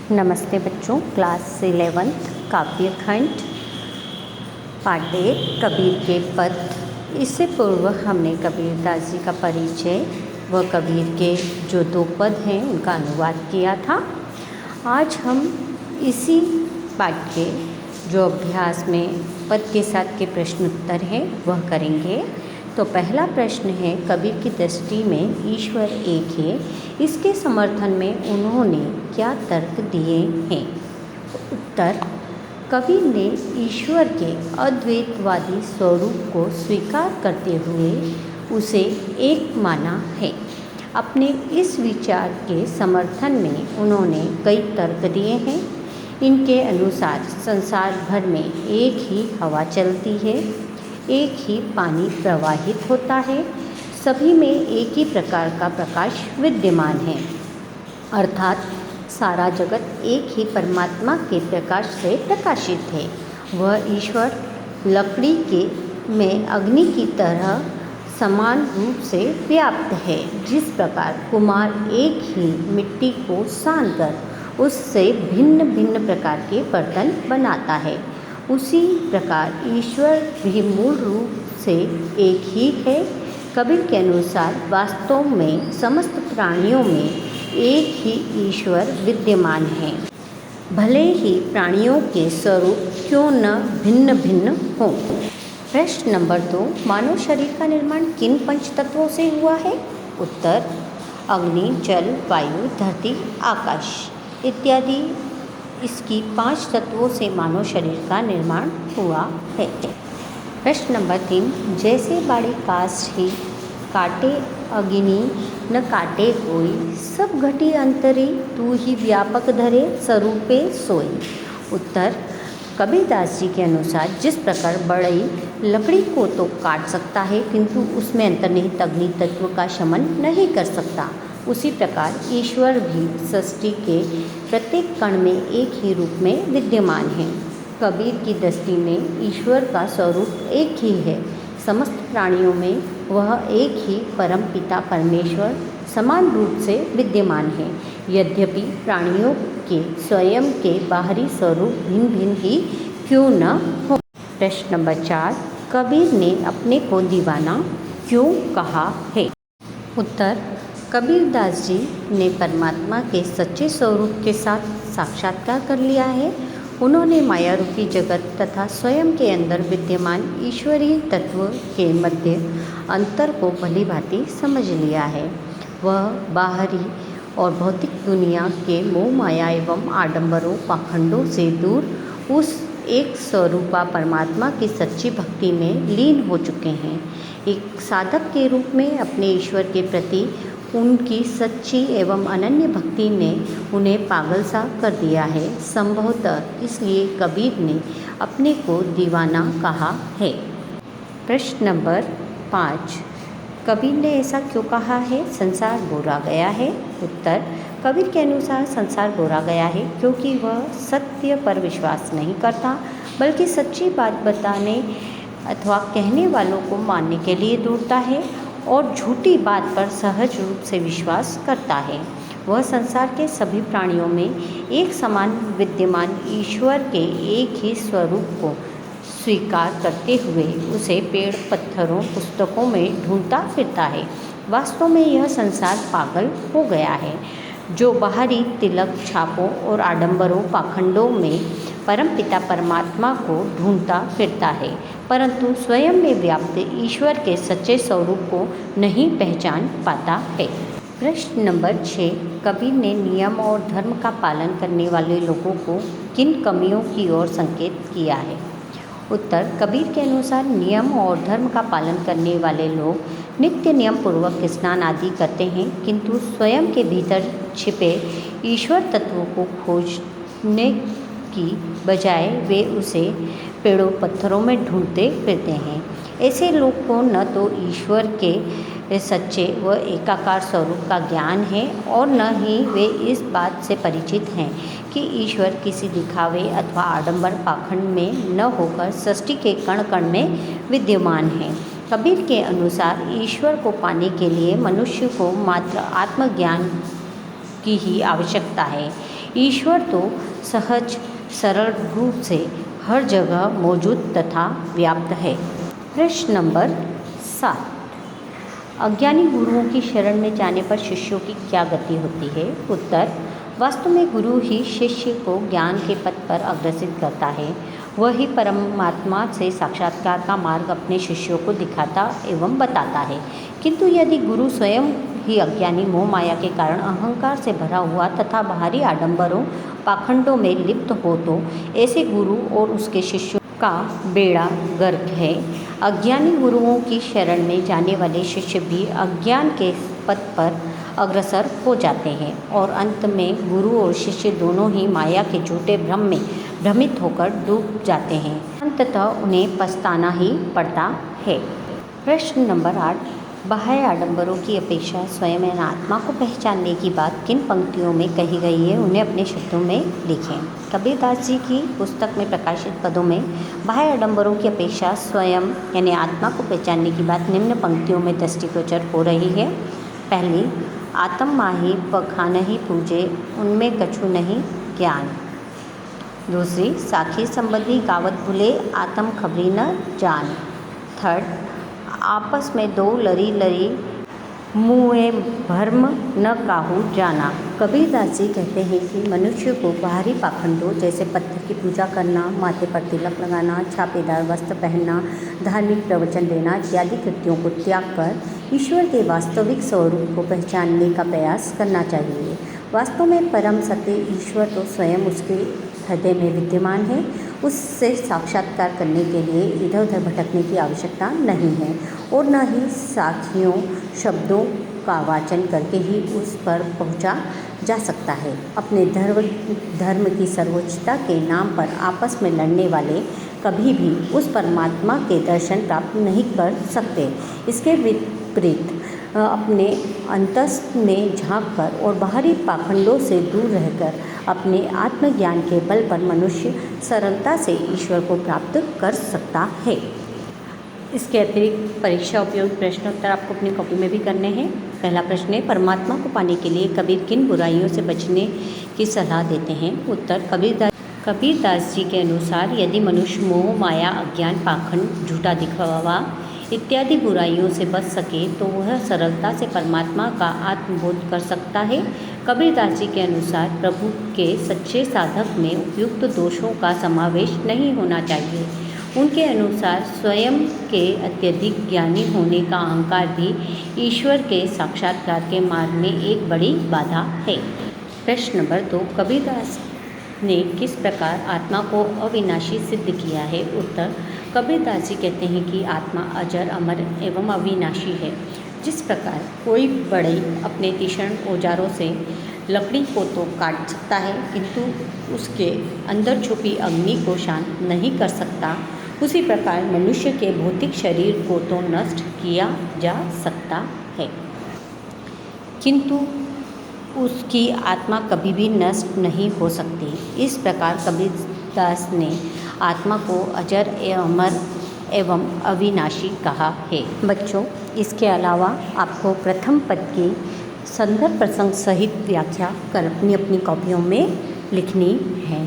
नमस्ते बच्चों, class 11th काव्य खंड पाठ 1 कबीर के पद। इससे पूर्व हमने कबीरदास जी का परिचय व कबीर के जो 2 पद हैं उनका अनुवाद किया था। आज हम इसी पाठ के जो अभ्यास में पद के साथ के प्रश्न उत्तर हैं वह करेंगे। तो पहला प्रश्न है, कबीर की दृष्टि में ईश्वर एक है, इसके समर्थन में उन्होंने क्या तर्क दिए हैं। उत्तर, कबीर ने ईश्वर के अद्वैतवादी स्वरूप को स्वीकार करते हुए उसे एक माना है। अपने इस विचार के समर्थन में उन्होंने कई तर्क दिए हैं। इनके अनुसार संसार भर में एक ही हवा चलती है, एक ही पानी प्रवाहित होता है, सभी में एक ही प्रकार का प्रकाश विद्यमान है, अर्थात सारा जगत एक ही परमात्मा के प्रकाश से प्रकाशित है। वह ईश्वर लकड़ी के में अग्नि की तरह समान रूप से व्याप्त है। जिस प्रकार कुम्हार एक ही मिट्टी को सानकर उससे भिन्न भिन्न प्रकार के बर्तन बनाता है, उसी प्रकार ईश्वर भी मूल रूप से एक ही है। कबीर के अनुसार वास्तव में समस्त प्राणियों में एक ही ईश्वर विद्यमान है, भले ही प्राणियों के स्वरूप क्यों न भिन्न भिन्न हों। प्रश्न नंबर 2, मानव शरीर का निर्माण किन पंच तत्वों से हुआ है। उत्तर, अग्नि, जल, वायु, धरती, आकाश इत्यादि इसकी 5 तत्वों से मानव शरीर का निर्माण हुआ है। प्रश्न नंबर 3, जैसे बाड़ी काष्ठ ही काटे अग्नि न काटे कोई, सब घटी अंतरी तू ही व्यापक धरे स्वरूपे सोई। उत्तर, कबीरदास जी के अनुसार जिस प्रकार बढ़ई लकड़ी को तो काट सकता है किंतु उसमें अंतर्निहित अग्नि तत्व का शमन नहीं कर सकता, उसी प्रकार ईश्वर भी सृष्टि के प्रत्येक कण में एक ही रूप में विद्यमान है। कबीर की दृष्टि में ईश्वर का स्वरूप एक ही है। समस्त प्राणियों में वह एक ही परम पिता परमेश्वर समान रूप से विद्यमान है, यद्यपि प्राणियों के स्वयं के बाहरी स्वरूप भिन्न भिन्न ही क्यों न हो। प्रश्न नंबर 4, कबीर ने अपने को दीवाना क्यों कहा है। उत्तर, कबीरदास जी ने परमात्मा के सच्चे स्वरूप के साथ साक्षात्कार कर लिया है। उन्होंने माया रूपी जगत तथा स्वयं के अंदर विद्यमान ईश्वरीय तत्व के मध्य अंतर को भली भांति समझ लिया है। वह बाहरी और भौतिक दुनिया के मोह माया एवं आडंबरों पाखंडों से दूर उस एक स्वरूपा परमात्मा की सच्ची भक्ति में लीन हो चुके हैं। एक साधक के रूप में अपने ईश्वर के प्रति उनकी सच्ची एवं अनन्य भक्ति ने उन्हें पागल सा कर दिया है। संभवतः इसलिए कबीर ने अपने को दीवाना कहा है। प्रश्न नंबर 5, कबीर ने ऐसा क्यों कहा है। संसार बोरा गया है। उत्तर, कबीर के अनुसार संसार बोरा गया है क्योंकि वह सत्य पर विश्वास नहीं करता, बल्कि सच्ची बात बताने अथवा कहने वालों को मानने के लिए दौड़ता है और झूठी बात पर सहज रूप से विश्वास करता है। वह संसार के सभी प्राणियों में एक समान विद्यमान ईश्वर के एक ही स्वरूप को स्वीकार करते हुए उसे पेड़ पत्थरों पुस्तकों में ढूंढता फिरता है। वास्तव में यह संसार पागल हो गया है, जो बाहरी तिलक छापों और आडंबरों पाखंडों में परमपिता परमात्मा को ढूंढता फिरता है, परंतु स्वयं में व्याप्त ईश्वर के सच्चे स्वरूप को नहीं पहचान पाता है। प्रश्न नंबर 6, कबीर ने नियम और धर्म का पालन करने वाले लोगों को किन कमियों की ओर संकेत किया है। उत्तर, कबीर के अनुसार नियम और धर्म का पालन करने वाले लोग नित्य नियम पूर्वक स्नान आदि करते हैं, किंतु स्वयं के भीतर छिपे ईश्वर तत्वों को खोजने की बजाय वे उसे पेड़ों पत्थरों में ढूंढते फिरते हैं। ऐसे लोग को न तो ईश्वर के सच्चे व एकाकार स्वरूप का ज्ञान है और न ही वे इस बात से परिचित हैं कि ईश्वर किसी दिखावे अथवा आडंबर पाखंड में न होकर सृष्टि के कण कण में विद्यमान है। कबीर के अनुसार ईश्वर को पाने के लिए मनुष्य को मात्र आत्मज्ञान की ही आवश्यकता है। ईश्वर तो सहज सरल रूप से हर जगह मौजूद तथा व्याप्त है। प्रश्न नंबर 7, अज्ञानी गुरुओं की शरण में जाने पर शिष्यों की क्या गति होती है? उत्तर, वास्तव में गुरु ही शिष्य को ज्ञान के पथ पर अग्रसित करता है। वही परमात्मा से साक्षात्कार का मार्ग अपने शिष्यों को दिखाता एवं बताता है। किंतु यदि गुरु स्वयं ही अज्ञानी मोह माया के कारण अहंकार से भरा हुआ तथा बाहरी आडंबरों पाखंडों में लिप्त हो तो ऐसे गुरु और उसके शिष्यों का बेड़ा गर्क है। अज्ञानी गुरुओं की शरण में जाने वाले शिष्य भी अज्ञान के पथ पर अग्रसर हो जाते हैं और अंत में गुरु और शिष्य दोनों ही माया के झूठे भ्रम में भ्रमित होकर डूब जाते हैं। अंततः उन्हें पछताना ही पड़ता है। प्रश्न नंबर 8, बाह्य आडंबरों की अपेक्षा स्वयं आत्मा को पहचानने की बात किन पंक्तियों में कही गई है, उन्हें अपने शब्दों में लिखें। कबीरदास जी की पुस्तक में प्रकाशित पदों में बाह्य आडंबरों की अपेक्षा स्वयं यानी आत्मा को पहचानने की बात निम्न पंक्तियों में दृष्टिगोचर हो रही है। पहली, आत्म माही पखानहि पूजे, उनमें कछु नहीं ज्ञान। दूसरी, साखी संबंधी गावत भूले, आत्म खबरी न जान। थर्ड, आपस में दो लरी लरी, मुँह भर्म न काहू जाना। कबीरदास जी कहते हैं कि मनुष्य को बाहरी पाखंडों जैसे पत्थर की पूजा करना, माथे पर तिलक लगाना, छापेदार वस्त्र पहनना, धार्मिक प्रवचन देना इत्यादि कृत्यों को त्याग कर ईश्वर के वास्तविक स्वरूप को पहचानने का प्रयास करना चाहिए। वास्तव में परम सत्य ईश्वर तो स्वयं उसके हृदय में विद्यमान है। उससे साक्षात्कार करने के लिए इधर उधर भटकने की आवश्यकता नहीं है और न ही साखियों शब्दों का वाचन करके ही उस पर पहुंचा जा सकता है। अपने धर्म की सर्वोच्चता के नाम पर आपस में लड़ने वाले कभी भी उस परमात्मा के दर्शन प्राप्त नहीं कर सकते। इसके विपरीत अपने अंतस में झांककर और बाहरी पाखंडों से दूर रहकर अपने आत्मज्ञान के बल पर मनुष्य सरलता से ईश्वर को प्राप्त कर सकता है। इसके अतिरिक्त परीक्षा उपयोगी प्रश्नोत्तर आपको अपनी कॉपी में भी करने हैं। पहला प्रश्न है, परमात्मा को पाने के लिए कबीर किन बुराइयों से बचने की सलाह देते हैं? उत्तर, कबीरदास जी के अनुसार यदि मनुष्य मोह माया अज्ञान पाखंड झूठा दिखावा इत्यादि बुराइयों से बच सके तो वह सरलता से परमात्मा का आत्मबोध कर सकता है। कबीरदास जी के अनुसार प्रभु के सच्चे साधक में उपयुक्त दोषों का समावेश नहीं होना चाहिए। उनके अनुसार स्वयं के अत्यधिक ज्ञानी होने का अहंकार भी ईश्वर के साक्षात्कार के मार्ग में एक बड़ी बाधा है। प्रश्न नंबर 2, कबीरदास ने किस प्रकार आत्मा को अविनाशी सिद्ध किया है? उत्तर, कबीरदास जी कहते हैं कि आत्मा अजर अमर एवं अविनाशी है। जिस प्रकार कोई बढ़ई अपने तीक्ष्ण औजारों से लकड़ी को तो काट सकता है किंतु उसके अंदर छुपी अग्नि को शांत नहीं कर सकता, उसी प्रकार मनुष्य के भौतिक शरीर को तो नष्ट किया जा सकता है किंतु उसकी आत्मा कभी भी नष्ट नहीं हो सकती। इस प्रकार कबीरदास ने आत्मा को अजर अमर एवं अविनाशी कहा है। बच्चों, इसके अलावा आपको प्रथम पद की संदर्भ प्रसंग सहित व्याख्या कर अपनी कॉपियों में लिखनी है।